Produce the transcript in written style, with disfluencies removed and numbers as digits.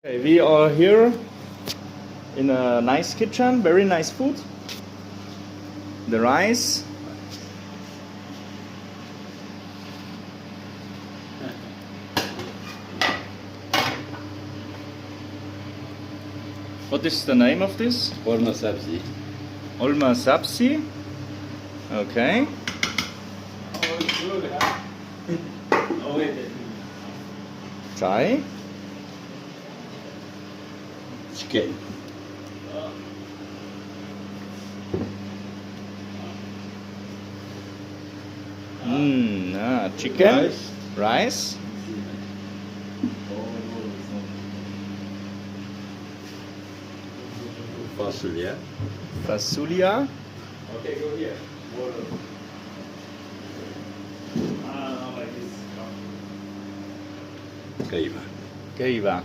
Okay, we are here in a nice kitchen, very nice food. The rice. What is the name of this? Olma sabzi. Olma sabzi. Okay. Chai. Chicken. Chicken. Rice. Rice. Fasulye. Fasulia. Okay, go here. Water. Like this. Kıyma. Keiva.